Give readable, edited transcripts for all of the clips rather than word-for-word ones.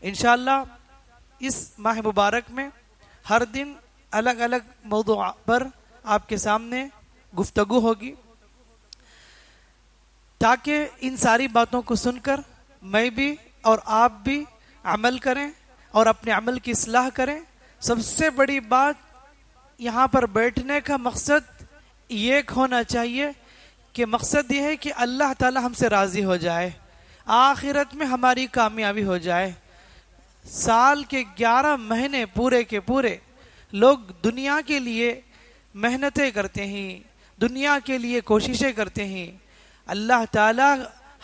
انشاءاللہ اس ماہ مبارک میں ہر دن الگ الگ موضوع پر آپ کے سامنے گفتگو ہوگی، تاکہ ان ساری باتوں کو سن کر میں بھی اور آپ بھی عمل کریں اور اپنے عمل کی اصلاح کریں۔ سب سے بڑی بات یہاں پر بیٹھنے کا مقصد یہ ہونا چاہیے کہ مقصد یہ ہے کہ اللہ تعالی ہم سے راضی ہو جائے، آخرت میں ہماری کامیابی ہو جائے۔ سال کے 11 مہینے پورے کے پورے لوگ دنیا کے لیے محنتیں کرتے ہیں، دنیا کے لیے کوششیں کرتے ہیں۔ اللہ تعالیٰ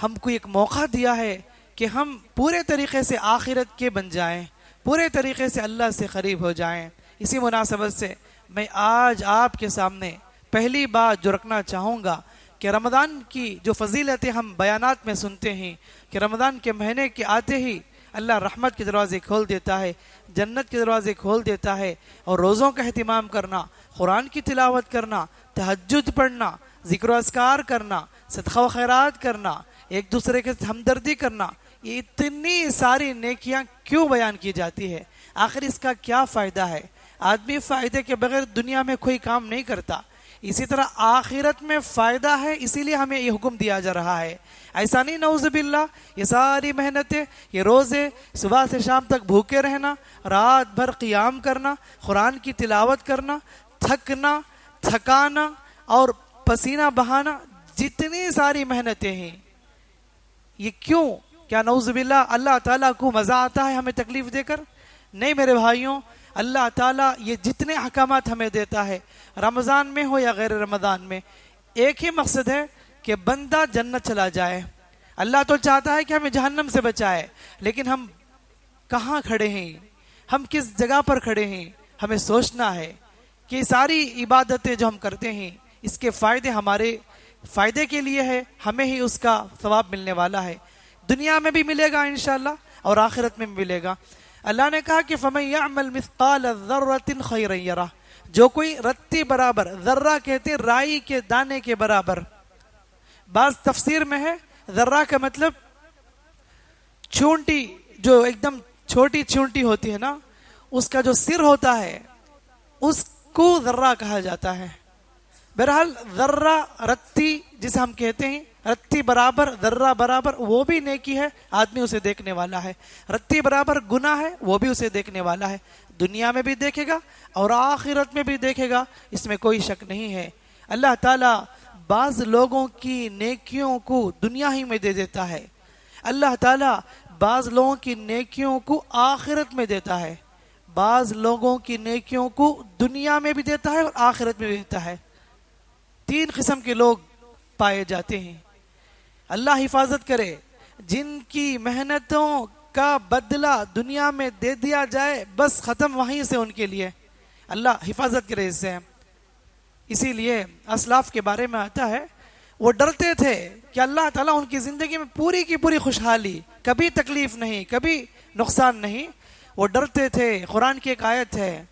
ہم کو ایک موقع دیا ہے کہ ہم پورے طریقے سے آخرت کے بن جائیں، پورے طریقے سے اللہ سے قریب ہو جائیں۔ اسی مناسبت سے میں آج آپ کے سامنے پہلی بات جو رکھنا چاہوں گا کہ رمضان کی جو فضیلتیں ہم بیانات میں سنتے ہیں کہ رمضان کے مہینے کے آتے ہی اللہ رحمت کے دروازے کھول دیتا ہے، جنت کے دروازے کھول دیتا ہے، اور روزوں کا اہتمام کرنا، قرآن کی تلاوت کرنا، تہجد پڑھنا، ذکر و اذکار کرنا، صدقہ و خیرات کرنا، ایک دوسرے کے ہمدردی کرنا، یہ اتنی ساری نیکیاں کیوں بیان کی جاتی ہے؟ آخر اس کا کیا فائدہ ہے؟ آدمی فائدے کے بغیر دنیا میں کوئی کام نہیں کرتا، اسی طرح آخرت میں فائدہ ہے، اسی لیے ہمیں یہ حکم دیا جا رہا ہے۔ ایسا نہیں نعوذ باللہ یہ ساری محنتیں، یہ روزے، صبح سے شام تک بھوکے رہنا، رات بھر قیام کرنا، قرآن کی تلاوت کرنا، تھکنا، تھکانا اور پسینہ بہانا، جتنی ساری محنتیں ہیں، یہ کیوں؟ کیا نعوذ باللہ اللہ تعالیٰ کو مزہ آتا ہے ہمیں تکلیف دے کر؟ نہیں میرے بھائیوں، اللہ تعالیٰ یہ جتنے احکامات ہمیں دیتا ہے، رمضان میں ہو یا غیر رمضان میں، ایک ہی مقصد ہے کہ بندہ جنت چلا جائے۔ اللہ تو چاہتا ہے کہ ہمیں جہنم سے بچائے، لیکن ہم کہاں کھڑے ہیں، ہم کس جگہ پر کھڑے ہیں؟ ہمیں سوچنا ہے کہ ساری عبادتیں جو ہم کرتے ہیں اس کے فائدے ہمارے فائدے کے لیے ہے، ہمیں ہی اس کا ثواب ملنے والا ہے، دنیا میں بھی ملے گا انشاءاللہ اور آخرت میں بھی ملے گا۔ اللہ نے کہا کہ فَمَن يَعْمَلْ مِثْقَالَ ذَرَّةٍ خَيْرًا يَرَهُ، جو کوئی رتی برابر، ذرہ کہتے ہیں رائی کے دانے کے برابر، بعض تفسیر میں ہے ذرہ کا مطلب چونٹی، جو ایک دم چھوٹی چونٹی ہوتی ہے نا، اس کا جو سر ہوتا ہے اس کو ذرہ کہا جاتا ہے۔ بہرحال ذرہ رتی جسے ہم کہتے ہیں، رتی برابر، ذرہ برابر، وہ بھی نیکی ہے، آدمی اسے دیکھنے والا ہے۔ رتی برابر گناہ ہے، وہ بھی اسے دیکھنے والا ہے، دنیا میں بھی دیکھے گا اور آخرت میں بھی دیکھے گا، اس میں کوئی شک نہیں ہے۔ اللہ تعالیٰ بعض لوگوں کی نیکیوں کو دنیا ہی میں دے دیتا ہے، اللہ تعالیٰ بعض لوگوں کی نیکیوں کو آخرت میں دیتا ہے، بعض لوگوں کی نیکیوں کو دنیا میں بھی دیتا ہے اور آخرت میں بھی دیتا ہے۔ 3 قسم کے لوگ پائے جاتے ہیں، اللہ حفاظت کرے۔ جن کی محنتوں کا بدلہ دنیا میں دے دیا جائے، بس ختم وہیں سے ان کے لیے، اللہ حفاظت کرے اس سے۔ اسی لیے اسلاف کے بارے میں آتا ہے، وہ ڈرتے تھے کہ اللہ تعالیٰ ان کی زندگی میں پوری کی پوری خوشحالی، کبھی تکلیف نہیں، کبھی نقصان نہیں، وہ ڈرتے تھے۔ قرآن کی ایک آیت ہے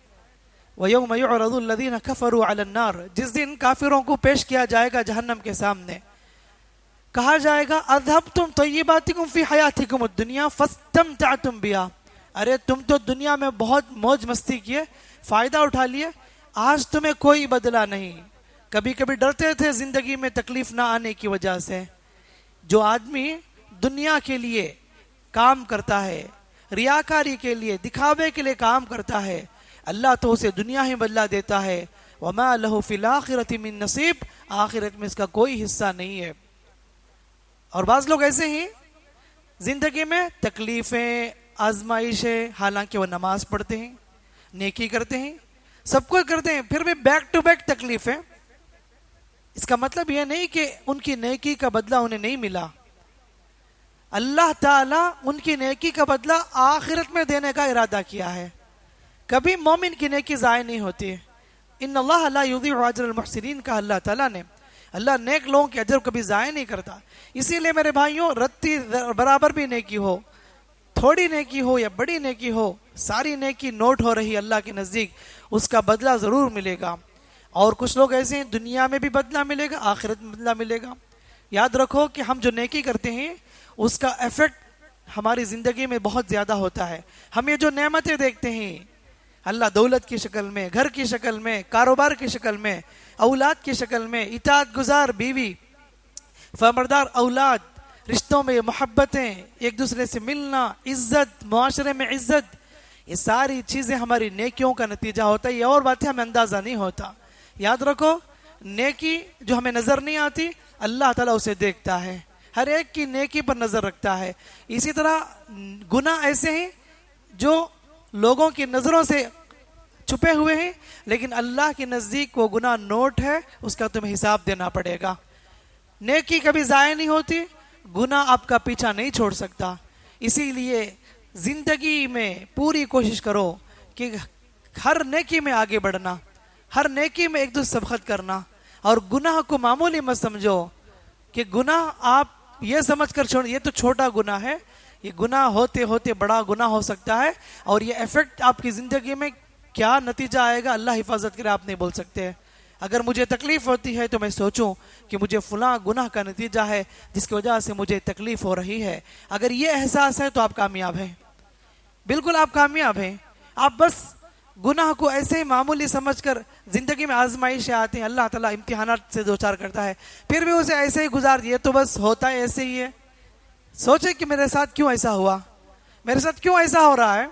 وَيَوْمَ يُعْرَضُ الَّذِينَ كَفَرُوا عَلَى النَّارِ، جس دن کافروں کو پیش کیا جائے گا جہنم کے سامنے، کہا جائے گا اذهبتم طیباتکم فی حیاتکم الدنیا فاستمتعتم بها، ارے تم تو دنیا میں بہت موج مستی کیے، فائدہ اٹھا لیے، آج تمہیں کوئی بدلہ نہیں۔ کبھی کبھی ڈرتے تھے زندگی میں تکلیف نہ آنے کی وجہ سے۔ جو آدمی دنیا کے لیے کام کرتا ہے، ریاکاری کے لیے، دکھاوے کے لیے کام کرتا ہے، اللہ تو اسے دنیا ہی بدلہ دیتا ہے۔ وَمَا لَهُ فِي الْآخِرَةِ مِن نَصِيب، آخرت میں اس کا کوئی حصہ نہیں ہے۔ اور بعض لوگ ایسے ہی زندگی میں تکلیفیں، آزمائشیں، حالانکہ وہ نماز پڑھتے ہیں، نیکی کرتے ہیں، سب کچھ کرتے ہیں، پھر بھی بیک ٹو بیک تکلیفیں۔ اس کا مطلب یہ نہیں کہ ان کی نیکی کا بدلہ انہیں نہیں ملا، اللہ تعالیٰ ان کی نیکی کا بدلہ آخرت میں دینے کا ارادہ کیا ہے۔ کبھی مومن کی نیکی ضائع نہیں ہوتی، ان اللہ لا یضیع اجر المحسنین کا اللہ تعالیٰ نے، اللہ نیک لوگوں کے اجر کبھی ضائع نہیں کرتا۔ اسی لیے میرے بھائیوں، رتی برابر بھی نیکی ہو، تھوڑی نیکی ہو یا بڑی نیکی ہو، ساری نیکی نوٹ ہو رہی اللہ کے نزدیک، اس کا بدلہ ضرور ملے گا۔ اور کچھ لوگ ایسے ہیں دنیا میں بھی بدلہ ملے گا، آخرت میں بدلہ ملے گا۔ یاد رکھو کہ ہم جو نیکی کرتے ہیں اس کا ایفیکٹ ہماری زندگی میں بہت زیادہ ہوتا ہے. ہم یہ جو نعمتیں دیکھتے ہیں اللہ دولت کی شکل میں، گھر کی شکل میں، کاروبار کی شکل میں، اولاد کی شکل میں، اطاعت گزار بیوی، فرمانبردار اولاد، رشتوں میں محبتیں، ایک دوسرے سے ملنا، عزت، معاشرے میں عزت، یہ ساری چیزیں ہماری نیکیوں کا نتیجہ ہوتا ہے. یہ اور باتیں ہمیں اندازہ نہیں ہوتا. یاد رکھو نیکی جو ہمیں نظر نہیں آتی اللہ تعالیٰ اسے دیکھتا ہے، ہر ایک کی نیکی پر نظر رکھتا ہے. اسی طرح گناہ ایسے ہیں جو لوگوں کی نظروں سے چھپے ہوئے ہیں لیکن اللہ کے نزدیک وہ گناہ نوٹ ہے، اس کا تمہیں حساب دینا پڑے گا. نیکی کبھی ضائع نہیں ہوتی، گناہ آپ کا پیچھا نہیں چھوڑ سکتا. اسی لیے زندگی میں پوری کوشش کرو کہ ہر نیکی میں آگے بڑھنا، ہر نیکی میں ایک دوسرے سبقت کرنا، اور گناہ کو معمولی مت سمجھو کہ گناہ آپ یہ سمجھ کر چھوڑ، یہ تو چھوٹا گناہ ہے. یہ گناہ ہوتے ہوتے بڑا گناہ ہو سکتا ہے، اور یہ ایفیکٹ آپ کی زندگی میں کیا نتیجہ آئے گا اللہ حفاظت کرے آپ نہیں بول سکتے. اگر مجھے تکلیف ہوتی ہے تو میں سوچوں کہ مجھے فلاں گناہ کا نتیجہ ہے جس کی وجہ سے مجھے تکلیف ہو رہی ہے. اگر یہ احساس ہے تو آپ کامیاب ہیں، بالکل آپ کامیاب ہیں. آپ بس گناہ کو ایسے ہی معمولی سمجھ کر زندگی میں آزمائشیں آتی ہیں، اللہ تعالیٰ امتحانات سے دوچار کرتا ہے، پھر بھی اسے ایسے ہی گزار دیے تو بس ہوتا ہے ایسے ہی ہے. سوچے کہ میرے ساتھ کیوں ایسا ہوا، میرے ساتھ کیوں ایسا ہو رہا ہے،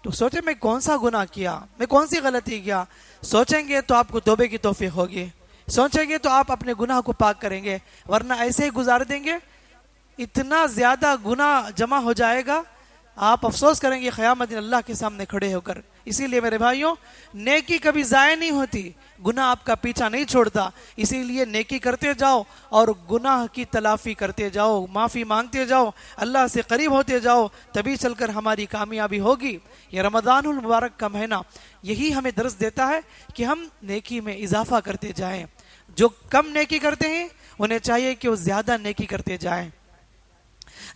تو سوچے میں کون سا گناہ کیا، میں کون سی غلطی کیا. سوچیں گے تو آپ کو توبے کی توفیق ہوگی، سوچیں گے تو آپ اپنے گناہ کو پاک کریں گے، ورنہ ایسے ہی گزار دیں گے اتنا زیادہ گناہ جمع ہو جائے گا آپ افسوس کریں گے قیامت دن اللہ کے سامنے کھڑے ہو کر. اسی لیے میرے بھائیوں نیکی کبھی ضائع نہیں ہوتی، گناہ آپ کا پیچھا نہیں چھوڑتا. اسی لیے نیکی کرتے جاؤ اور گناہ کی تلافی کرتے جاؤ، معافی مانگتے جاؤ، اللہ سے قریب ہوتے جاؤ، تبھی چل کر ہماری کامیابی ہوگی. یہ رمضان المبارک کا مہینہ یہی ہمیں درس دیتا ہے کہ ہم نیکی میں اضافہ کرتے جائیں. جو کم نیکی کرتے ہیں انہیں چاہیے کہ وہ زیادہ نیکی کرتے جائیں.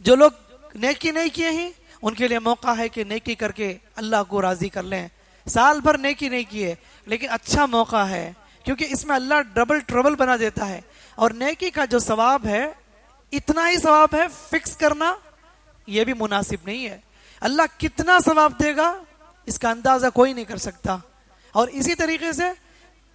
جو لوگ نیکی نہیں کیے ہیں ان کے لیے موقع ہے کہ نیکی کر کے اللہ کو راضی کر لیں. سال بھر نیکی نہیں کیے لیکن اچھا موقع ہے، کیونکہ اس میں اللہ ڈبل ٹربل بنا دیتا ہے. اور نیکی کا جو ثواب ہے اتنا ہی ثواب ہے، فکس کرنا یہ بھی مناسب نہیں ہے. اللہ کتنا ثواب دے گا اس کا اندازہ کوئی نہیں کر سکتا. اور اسی طریقے سے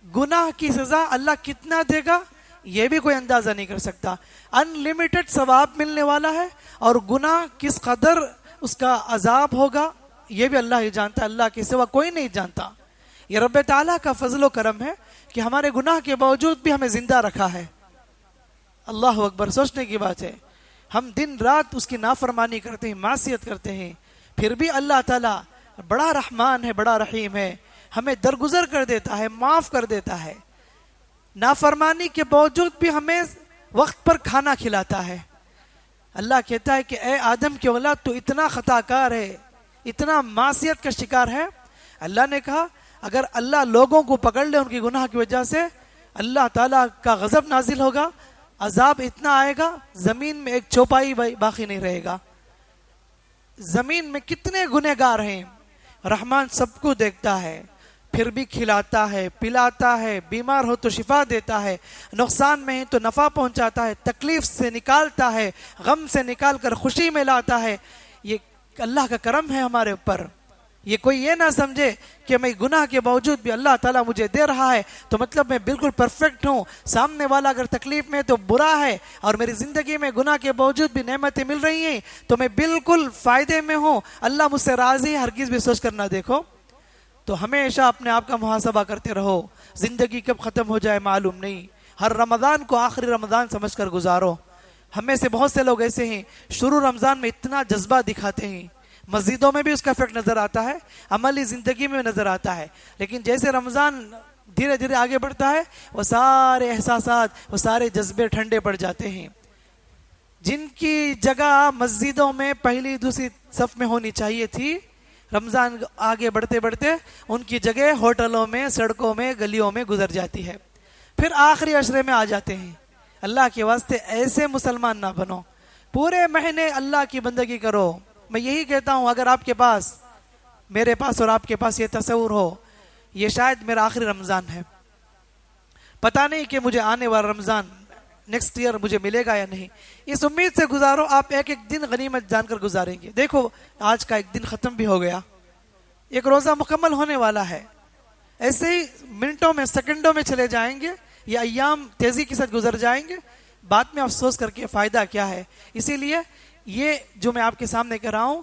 گناہ کی سزا اللہ کتنا دے گا یہ بھی کوئی اندازہ نہیں کر سکتا. ان لمیٹڈ ثواب ملنے والا ہے، اور گناہ کس قدر اس کا عذاب ہوگا یہ بھی اللہ ہی جانتا ہے، اللہ کے سوا کوئی نہیں جانتا. یہ رب تعالیٰ کا فضل و کرم ہے کہ ہمارے گناہ کے باوجود بھی ہمیں زندہ رکھا ہے. اللہ اکبر، سوچنے کی بات ہے. ہم دن رات اس کی نافرمانی کرتے ہیں، معصیت کرتے ہیں، پھر بھی اللہ تعالیٰ بڑا رحمان ہے، بڑا رحیم ہے، ہمیں درگزر کر دیتا ہے، معاف کر دیتا ہے. نافرمانی کے باوجود بھی ہمیں وقت پر کھانا کھلاتا ہے. اللہ کہتا ہے کہ اے آدم کی اولاد تو اتنا خطا کار ہے، اتنا معصیت کا شکار ہے. اللہ نے کہا اگر اللہ لوگوں کو پکڑ لے ان کی گناہ کی وجہ سے اللہ تعالیٰ کا غضب نازل ہوگا، عذاب اتنا آئے گا زمین میں ایک چوپائی باقی نہیں رہے گا. زمین میں کتنے گنہگار ہیں، رحمان سب کو دیکھتا ہے پھر بھی کھلاتا ہے، پلاتا ہے، بیمار ہو تو شفا دیتا ہے، نقصان میں ہے تو نفع پہنچاتا ہے، تکلیف سے نکالتا ہے، غم سے نکال کر خوشی میں لاتا ہے. یہ اللہ کا کرم ہے ہمارے اوپر. یہ کوئی یہ نہ سمجھے کہ میں گناہ کے باوجود بھی اللہ تعالیٰ مجھے دے رہا ہے تو مطلب میں بالکل پرفیکٹ ہوں. سامنے والا اگر تکلیف میں تو برا ہے، اور میری زندگی میں گناہ کے باوجود بھی نعمتیں مل رہی ہیں تو میں بالکل فائدے میں ہوں، اللہ مجھ سے راضی ہے. ہرگز بھی سوچ کر نہ دیکھو. تو ہمیشہ اپنے آپ کا محاسبہ کرتے رہو. زندگی کب ختم ہو جائے معلوم نہیں. ہر رمضان کو آخری رمضان سمجھ کر گزارو. ہمیں سے بہت سے لوگ ایسے ہیں شروع رمضان میں اتنا جذبہ دکھاتے ہیں، مسجدوں میں بھی اس کا افیکٹ نظر آتا ہے، عملی زندگی میں نظر آتا ہے، لیکن جیسے رمضان دھیرے دھیرے آگے بڑھتا ہے وہ سارے احساسات، وہ سارے جذبے ٹھنڈے پڑ جاتے ہیں. جن کی جگہ مسجدوں میں پہلی دوسری صف میں ہونی چاہیے تھی، رمضان آگے بڑھتے بڑھتے ان کی جگہ ہوٹلوں میں، سڑکوں میں، گلیوں میں گزر جاتی ہے. پھر آخری عشرے میں آ جاتے ہیں. اللہ کے واسطے ایسے مسلمان نہ بنو، پورے مہینے اللہ کی بندگی کرو. میں یہی کہتا ہوں اگر آپ کے پاس، میرے پاس اور آپ کے پاس یہ تصور ہو یہ شاید میرا آخری رمضان ہے، پتہ نہیں کہ مجھے آنے والا رمضان نیکسٹ ایئر مجھے ملے گا یا نہیں. اس امید سے گزارو. آپ ایک ایک دن غنیمت جان کر گزاریں گے. دیکھو آج کا ایک دن ختم بھی ہو گیا, ایک روزہ مکمل ہونے والا ہے. ایسے ہی منٹوں میں سیکنڈوں میں چلے جائیں گے, یہ ایام تیزی کے ساتھ گزر جائیں گے. بعد میں افسوس کر کے فائدہ کیا ہے. اسی لیے یہ جو میں آپ کے سامنے کہہ رہا ہوں,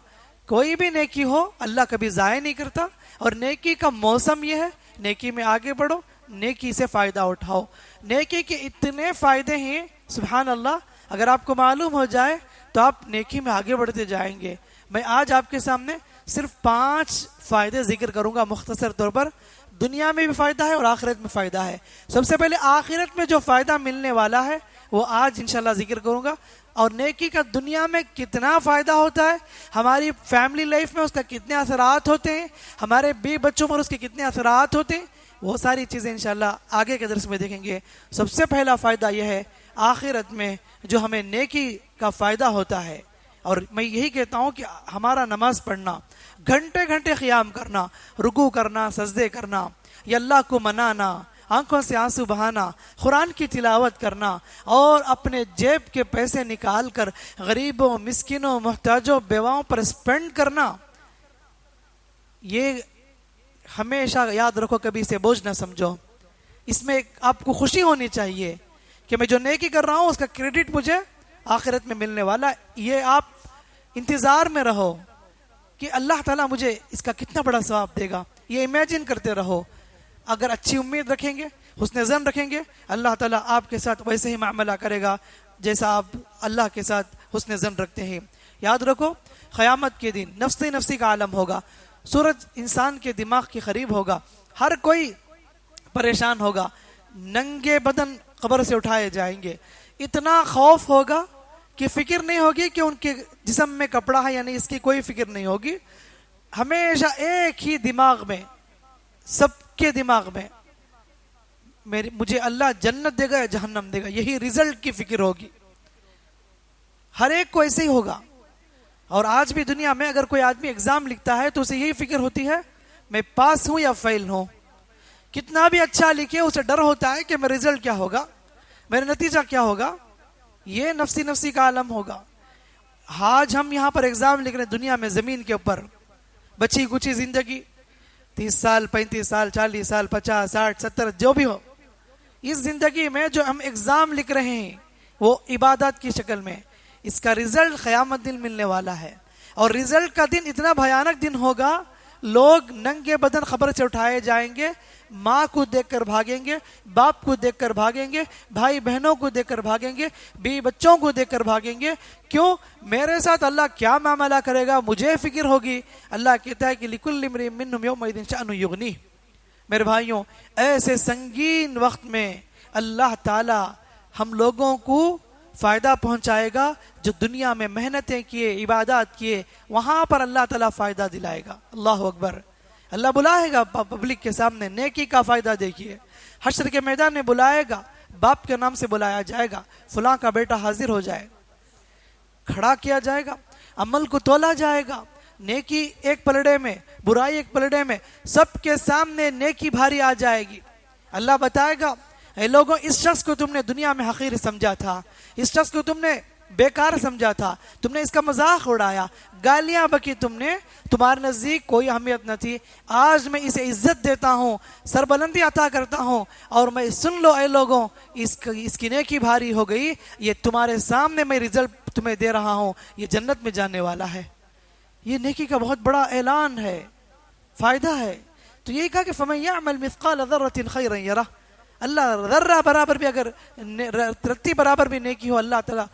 کوئی بھی نیکی ہو اللہ کبھی ضائع نہیں کرتا. اور نیکی کا موسم یہ ہے, نیکی میں آگے بڑھو, نیکی سے فائدہ اٹھاؤ. نیکی کے اتنے فائدے ہیں سبحان اللہ, اگر آپ کو معلوم ہو جائے تو آپ نیکی میں آگے بڑھتے جائیں گے. میں آج آپ کے سامنے صرف 5 فائدے ذکر کروں گا مختصر طور پر. دنیا میں بھی فائدہ ہے اور آخرت میں فائدہ ہے. سب سے پہلے آخرت میں جو فائدہ ملنے والا ہے وہ آج انشاءاللہ ذکر کروں گا. اور نیکی کا دنیا میں کتنا فائدہ ہوتا ہے, ہماری فیملی لائف میں اس کا کتنے اثرات ہوتے ہیں, ہمارے بے بچوں پر اس کے کتنے اثرات ہوتے ہیں, وہ ساری چیزیں انشاءاللہ آگے کے درس میں دیکھیں گے. سب سے پہلا فائدہ یہ ہے آخرت میں جو ہمیں نیکی کا فائدہ ہوتا ہے. اور میں یہی کہتا ہوں کہ ہمارا نماز پڑھنا, گھنٹے گھنٹے قیام کرنا, رکوع کرنا, سجدے کرنا, یا اللہ کو منانا, آنکھوں سے آنسو بہانا, قرآن کی تلاوت کرنا, اور اپنے جیب کے پیسے نکال کر غریبوں, مسکینوں, محتاجوں, بیواؤں پر اسپینڈ کرنا, یہ ہمیشہ یاد رکھو, کبھی اسے بوجھ نہ سمجھو. اس میں آپ کو خوشی ہونی چاہیے کہ میں جو نیکی کر رہا ہوں اس کا کریڈٹ مجھے آخرت میں ملنے والا ہے. یہ آپ انتظار میں رہو کہ اللہ تعالیٰ مجھے اس کا کتنا بڑا ثواب دے گا, یہ امیجن کرتے رہو. اگر اچھی امید رکھیں گے, حسن ظن رکھیں گے, اللہ تعالیٰ آپ کے ساتھ ویسے ہی معاملہ کرے گا جیسا آپ اللہ کے ساتھ حسن ظن رکھتے ہیں. یاد رکھو قیامت کے دن نفسی نفسی کا عالم ہوگا, سورج انسان کے دماغ کے قریب ہوگا, ہر کوئی پریشان ہوگا, ننگے بدن قبر سے اٹھائے جائیں گے. اتنا خوف ہوگا کہ فکر نہیں ہوگی کہ ان کے جسم میں کپڑا ہے یا نہیں, اس کی کوئی فکر نہیں ہوگی. ہمیشہ ایک ہی دماغ میں, سب کے دماغ میں مجھے اللہ جنت دے گا یا جہنم دے گا, یہی رزلٹ کی فکر ہوگی. ہر ایک کو ایسے ہی ہوگا. اور آج بھی دنیا میں اگر کوئی آدمی ایگزام لکھتا ہے تو اسے یہی فکر ہوتی ہے میں پاس ہوں یا فیل ہوں. کتنا بھی اچھا لکھے اسے ڈر ہوتا ہے کہ میرا رزلٹ کیا ہوگا, میرا نتیجہ کیا ہوگا. یہ نفسی نفسی کا عالم ہوگا. آج ہم یہاں پر ایگزام لکھ رہے ہیں دنیا میں, زمین کے اوپر بچی کچی زندگی, 30 سال 35 سال 40 سال 50 60 70 جو بھی ہو, اس زندگی میں جو ہم ایگزام لکھ رہے ہیں وہ عبادات کی شکل میں, اس کا رزلٹ قیامت دن ملنے والا ہے. اور رزلٹ کا دن اتنا بھیانک دن ہوگا, لوگ ننگے بدن خبر سے اٹھائے جائیں گے, ماں کو دیکھ کر بھاگیں گے, باپ کو دیکھ کر بھاگیں گے, بھائی بہنوں کو دیکھ کر بھاگیں گے, بیوی بچوں کو دیکھ کر بھاگیں گے. کیوں؟ میرے ساتھ اللہ کیا معاملہ کرے گا مجھے فکر ہوگی. اللہ کہتا ہے کہ لِكُلِّ امْرِئٍ مِّنْهُمْ يَوْمَئِذٍ شَأْنٌ يُغْنِيهِ. میرے بھائیوں, ایسے سنگین وقت میں اللہ تعالی ہم لوگوں کو فائدہ پہنچائے گا. جو دنیا میں محنتیں کیے, عبادات کیے, وہاں پر اللہ تعالیٰ فائدہ دلائے گا. اللہ اکبر. اللہ بلائے گا پبلک کے سامنے, نیکی کا فائدہ دیکھیے. حشر کے میدان میں بلائے گا, باپ کے نام سے بلایا جائے گا, فلاں کا بیٹا حاضر ہو جائے, کھڑا کیا جائے گا, عمل کو تولا جائے گا. نیکی ایک پلڑے میں, برائی ایک پلڑے میں, سب کے سامنے نیکی بھاری آ جائے گی. اللہ بتائے گا اے لوگوں, اس شخص کو تم نے دنیا میں حقیر سمجھا تھا, اس شخص کو تم نے بیکار سمجھا تھا, تم نے اس کا مذاق اڑایا, گالیاں بکی تم نے, تمہارے نزدیک کوئی اہمیت نہ تھی. آج میں اسے عزت دیتا ہوں, سربلندی عطا کرتا ہوں, اور میں سن لو اے لوگوں, اس کی نیکی بھاری ہو گئی, یہ تمہارے سامنے میں رزلٹ تمہیں دے رہا ہوں, یہ جنت میں جانے والا ہے. یہ نیکی کا بہت بڑا اعلان ہے, فائدہ ہے. تو یہی کہا کہ فَمَن يَعْمَلْ مِثْقَالَ ذَرَّةٍ خَيْرًا يَرَهُ. اللہ ذرہ برابر بھی, اگر رتی برابر بھی نیکی ہو, اللہ تعالیٰ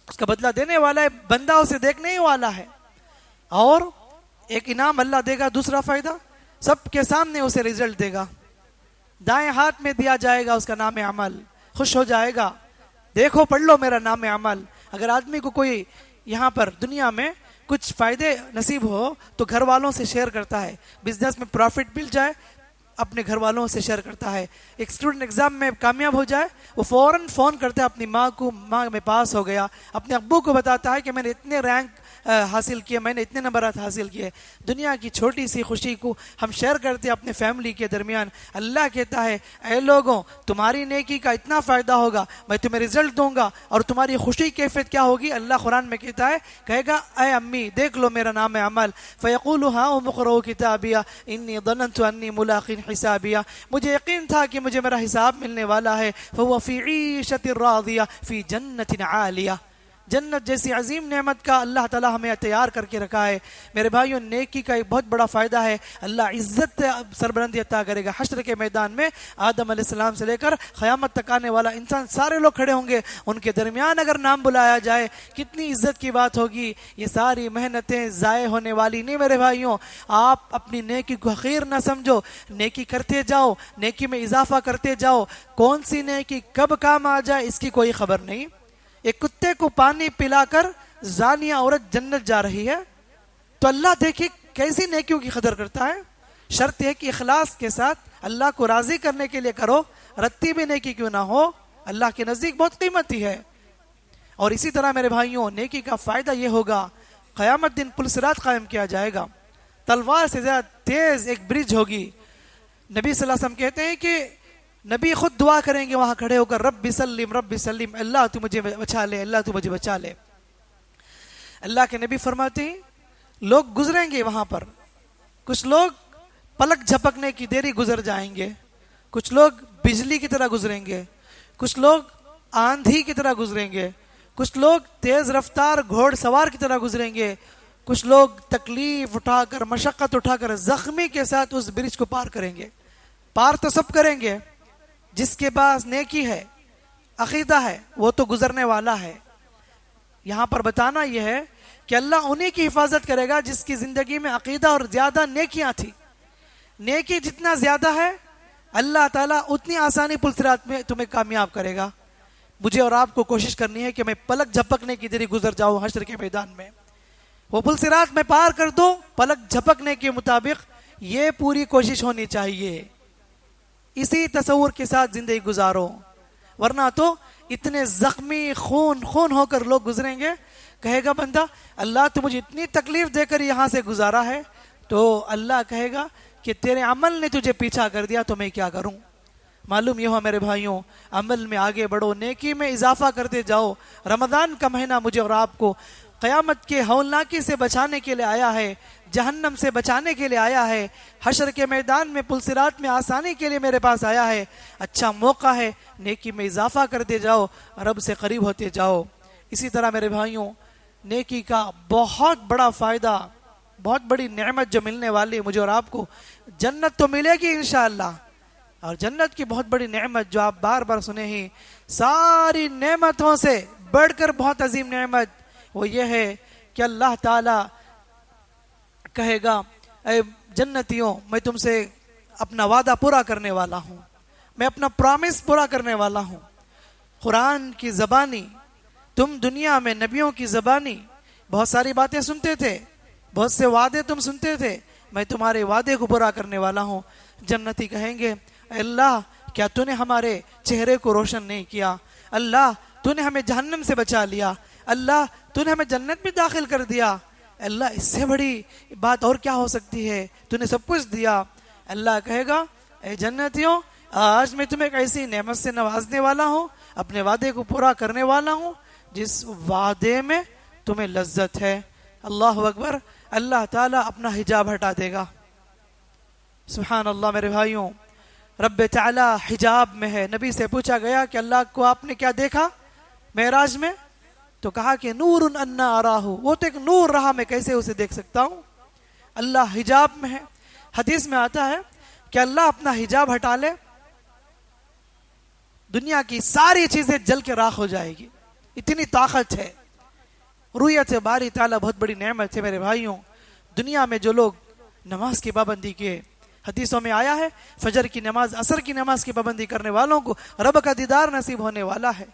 اس کا بدلہ دینے والا ہے, بندہ اسے دیکھنے ہی والا ہے. اور ایک انعام اللہ دے گا. دوسرا فائدہ, سب کے سامنے اسے رزلٹ دے گا, دائیں ہاتھ میں دیا جائے گا اس کا نام عمل, خوش ہو جائے گا, دیکھو پڑھ لو میرا نام عمل. اگر آدمی کو کوئی یہاں پر دنیا میں کچھ فائدے نصیب ہو تو گھر والوں سے شیئر کرتا ہے, بزنس میں پروفٹ مل جائے اپنے گھر والوں سے شیئر کرتا ہے, ایک اسٹوڈنٹ ایگزام میں کامیاب ہو جائے وہ فوراً فون کرتا ہے اپنی ماں کو, ماں میں پاس ہو گیا, اپنے ابو کو بتاتا ہے کہ میں نے اتنے رینک حاصل کیے، میں نے اتنے نمبرات حاصل کیے. دنیا کی چھوٹی سی خوشی کو ہم شیئر کرتے ہیں اپنے فیملی کے درمیان. اللہ کہتا ہے اے لوگوں تمہاری نیکی کا اتنا فائدہ ہوگا، میں تمہیں رزلٹ دوں گا، اور تمہاری خوشی کیفیت کیا ہوگی؟ اللہ قرآن میں کہتا ہے، کہے گا اے امی دیکھ لو میرا نام عمل، فیقول ہاں اقرؤوا کتابیہ انی ظننت انی ملاق حسابیہ، مجھے یقین تھا کہ مجھے میرا حساب ملنے والا ہے. فهو فی عیشۃ راضیہ فی جنت عالیہ. جنت جیسی عظیم نعمت کا اللہ تعالی ہمیں تیار کر کے رکھا ہے. میرے بھائیوں نیکی کا ایک بہت بڑا فائدہ ہے، اللہ عزت سربلندی عطا کرے گا. حشر کے میدان میں آدم علیہ السلام سے لے کر قیامت تک آنے والا انسان سارے لوگ کھڑے ہوں گے، ان کے درمیان اگر نام بلایا جائے کتنی عزت کی بات ہوگی. یہ ساری محنتیں ضائع ہونے والی نہیں میرے بھائیوں. آپ اپنی نیکی کو حقیر نہ سمجھو، نیکی کرتے جاؤ، نیکی میں اضافہ کرتے جاؤ. کون سی نیکی کب کام آ جائے اس کی کوئی خبر نہیں. ایک کتے کو پانی پلا کر زانیہ عورت جنت جا رہی ہے تو اللہ دیکھیں کیسی نیکیوں کی قدر کرتا ہے. شرط یہ کہ اخلاص کے ساتھ اللہ کو راضی کرنے کے لیے کرو، رتی بھی نیکی کیوں نہ ہو، اللہ کے نزدیک بہت قیمتی ہے. اور اسی طرح میرے بھائیوں نیکی کا فائدہ یہ ہوگا، قیامت دن پل صراط قائم کیا جائے گا، تلوار سے زیادہ تیز ایک برج ہوگی. نبی صلی اللہ علیہ وسلم کہتے ہیں کہ نبی خود دعا کریں گے وہاں کھڑے ہو کر، رب سلم رب سلم، اللہ تو مجھے بچا لے، اللہ تو مجھے بچا لے. اللہ کے نبی فرماتے ہیں لوگ گزریں گے وہاں پر، کچھ لوگ پلک جھپکنے کی دیری گزر جائیں گے، کچھ لوگ بجلی کی طرح گزریں گے، کچھ لوگ آندھی کی طرح گزریں گے، کچھ لوگ تیز رفتار گھوڑ سوار کی طرح گزریں گے، کچھ لوگ تکلیف اٹھا کر مشقت اٹھا کر زخمی کے ساتھ اس برج کو پار کریں گے. پار تو سب کریں گے، جس کے پاس نیکی ہے عقیدہ ہے وہ تو گزرنے والا ہے. یہاں پر بتانا یہ ہے کہ اللہ انہی کی حفاظت کرے گا جس کی زندگی میں عقیدہ اور زیادہ نیکیاں تھی. نیکی جتنا زیادہ ہے اللہ تعالیٰ اتنی آسانی پل صراط میں تمہیں کامیاب کرے گا. مجھے اور آپ کو کوشش کرنی ہے کہ میں پلک جھپکنے کی دیری گزر جاؤں حشر کے میدان میں، وہ پل صراط میں پار کر دو پلک جھپکنے کے مطابق. یہ پوری کوشش ہونی چاہیے، اسی تصور کے ساتھ زندگی گزارو، ورنہ تو اتنے زخمی خون ہو کر لوگ گزریں گے. کہے گا بندہ اللہ تو مجھے اتنی تکلیف دے کر یہاں سے گزارا ہے، تو اللہ کہے گا کہ تیرے عمل نے تجھے پیچھا کر دیا تو میں کیا کروں. معلوم یہ ہوا میرے بھائیوں عمل میں آگے بڑھو، نیکی میں اضافہ کرتے جاؤ. رمضان کا مہینہ مجھے اور آپ کو قیامت کے ہولناکی سے بچانے کے لیے آیا ہے، جہنم سے بچانے کے لیے آیا ہے، حشر کے میدان میں پل صراط میں آسانی کے لیے میرے پاس آیا ہے. اچھا موقع ہے، نیکی میں اضافہ کرتے جاؤ، رب سے قریب ہوتے جاؤ. اسی طرح میرے بھائیوں نیکی کا بہت بڑا فائدہ، بہت بڑی نعمت جو ملنے والی ہے مجھے اور آپ کو، جنت تو ملے گی انشاءاللہ. اور جنت کی بہت بڑی نعمت جو آپ بار بار سنے ہی، ساری نعمتوں سے بڑھ کر بہت عظیم نعمت وہ یہ ہے کہ اللہ تعالی کہے گا اے جنتیوں میں تم سے اپنا وعدہ پورا کرنے والا ہوں، میں اپنا پرامس پورا کرنے والا ہوں. قرآن کی زبانی، تم دنیا میں نبیوں کی زبانی بہت ساری باتیں سنتے تھے، بہت سے وعدے تم سنتے تھے، میں تمہارے وعدے کو پورا کرنے والا ہوں. جنتی کہیں گے اے اللہ کیا تو نے ہمارے چہرے کو روشن نہیں کیا، اللہ تو نے ہمیں جہنم سے بچا لیا، اللہ تو نے ہمیں جنت میں داخل کر دیا، اللہ اس سے بڑی بات اور کیا ہو سکتی ہے، تو نے سب کچھ دیا. اللہ کہے گا اے جنتیوں آج میں تمہیں ایک ایسی نعمت سے نوازنے والا ہوں، اپنے وعدے کو پورا کرنے والا ہوں جس وعدے میں تمہیں لذت ہے. اللہ اکبر. اللہ تعالیٰ اپنا حجاب ہٹا دے گا. سبحان اللہ. میرے بھائیوں رب تعالیٰ حجاب میں ہے. نبی سے پوچھا گیا کہ اللہ کو آپ نے کیا دیکھا معراج میں؟ تو کہا کہ نور انا اراہ، وہ تو ایک نور رہا، میں کیسے اسے دیکھ سکتا ہوں. اللہ حجاب میں ہے. حدیث میں آتا ہے کہ اللہ اپنا حجاب ہٹا لے دنیا کی ساری چیزیں جل کے راکھ ہو جائے گی، اتنی طاقت ہے. رویت باری تعالیٰ بہت بڑی نعمت ہے میرے بھائیوں. دنیا میں جو لوگ نماز کی پابندی کیے، حدیثوں میں آیا ہے فجر کی نماز عصر کی نماز کی پابندی کرنے والوں کو رب کا دیدار نصیب ہونے والا ہے.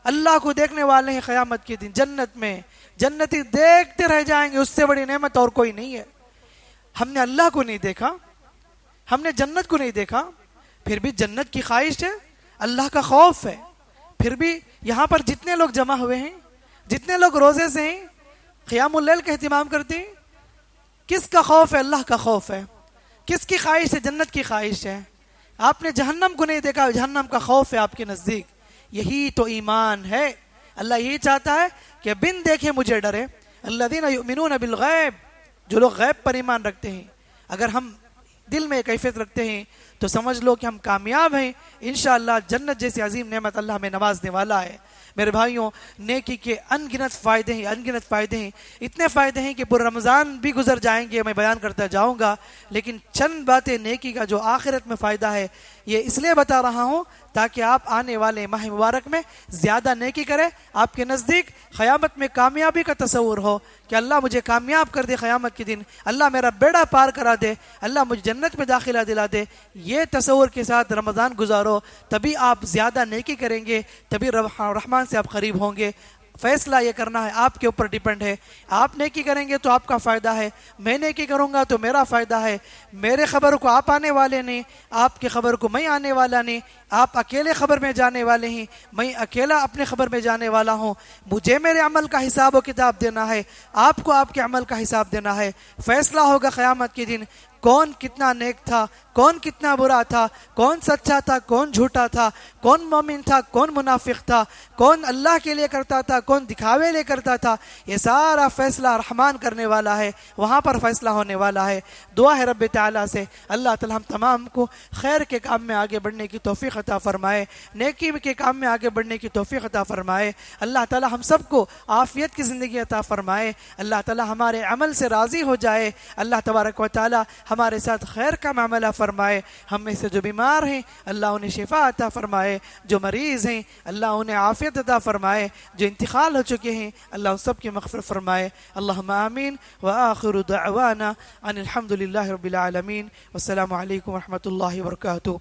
اللہ کو دیکھنے والے ہیں قیامت کے دن جنت میں. جنتی دیکھتے رہ جائیں گے، اس سے بڑی نعمت اور کوئی نہیں ہے. ہم نے اللہ کو نہیں دیکھا، ہم نے جنت کو نہیں دیکھا، پھر بھی جنت کی خواہش ہے، اللہ کا خوف ہے. پھر بھی یہاں پر جتنے لوگ جمع ہوئے ہیں، جتنے لوگ روزے سے ہیں، قیام اللیل کا اہتمام کرتے ہیں. کس کا خوف ہے؟ اللہ کا خوف ہے. کس کی خواہش ہے؟ جنت کی خواہش ہے. آپ نے جہنم کو نہیں دیکھا، جہنم کا خوف ہے آپ کے نزدیک. یہی تو ایمان ہے. اللہ یہی چاہتا ہے کہ بن دیکھے مجھے ڈرے. الذین یؤمنون بالغیب، جو لوگ غیب پر ایمان رکھتے ہیں. اگر ہم دل میں کیفیت رکھتے ہیں تو سمجھ لو کہ ہم کامیاب ہیں. انشاءاللہ جنت جیسی عظیم نعمت اللہ ہمیں نوازنے والا ہے. میرے بھائیوں، نیکی کے ان گنت فائدے ہیں، ان گنت فائدے ہیں. اتنے فائدے ہیں کہ پورا رمضان بھی گزر جائیں گے، میں بیان کرتا جاؤں گا. لیکن چند باتیں نیکی کا جو آخرت میں فائدہ ہے، یہ اس لیے بتا رہا ہوں تاکہ آپ آنے والے ماہ مبارک میں زیادہ نیکی کریں. آپ کے نزدیک قیامت میں کامیابی کا تصور ہو کہ اللہ مجھے کامیاب کر دے قیامت کے دن، اللہ میرا بیڑا پار کرا دے، اللہ مجھے جنت میں داخلہ دلا دے. یہ تصور کے ساتھ رمضان گزارو، تبھی آپ زیادہ نیکی کریں گے، تبھی رحمان سے آپ قریب ہوں گے. فیصلہ یہ کرنا ہے، آپ کے اوپر ڈیپینڈ ہے. آپ نیکی کریں گے تو آپ کا فائدہ ہے، میں نیکی کروں گا تو میرا فائدہ ہے. میرے خبر کو آپ آنے والے نہیں، آپ کے خبر کو میں آنے والا نہیں. آپ اکیلے خبر میں جانے والے ہیں، میں اکیلا اپنے خبر میں جانے والا ہوں. مجھے میرے عمل کا حساب و کتاب دینا ہے، آپ کو آپ کے عمل کا حساب دینا ہے. فیصلہ ہوگا قیامت کے دن، کون کتنا نیک تھا، کون کتنا برا تھا، کون سچا تھا، کون جھوٹا تھا، کون مومن تھا، کون منافق تھا، کون اللہ کے لیے کرتا تھا، کون دکھاوے لیے کرتا تھا. یہ سارا فیصلہ رحمان کرنے والا ہے، وہاں پر فیصلہ ہونے والا ہے. دعا ہے رب تعالیٰ سے اللہ تعالیٰ ہم تمام کو خیر کے کام میں آگے بڑھنے کی توفیق عطا فرمائے، نیکی کے کام میں آگے بڑھنے کی توفیق عطا فرمائے. اللہ تعالیٰ ہم سب کو عافیت کی زندگی عطا فرمائے. اللہ تعالیٰ ہمارے عمل سے راضی ہو جائے. اللہ تبارک و تعالیٰ ہمارے ساتھ خیر کا معاملہ فرمائے. ہم میں سے جو بیمار ہیں اللہ انہیں شفا عطا فرمائے، جو مریض ہیں اللہ انہیں عافیت عطا فرمائے، جو انتقال ہو چکے ہیں اللہ ان سب کی مغفرت فرمائے. اللہم آمین. وآخر دعوانا ان الحمد للہ رب العالمین. والسلام علیکم ورحمۃ اللہ وبرکاتہ.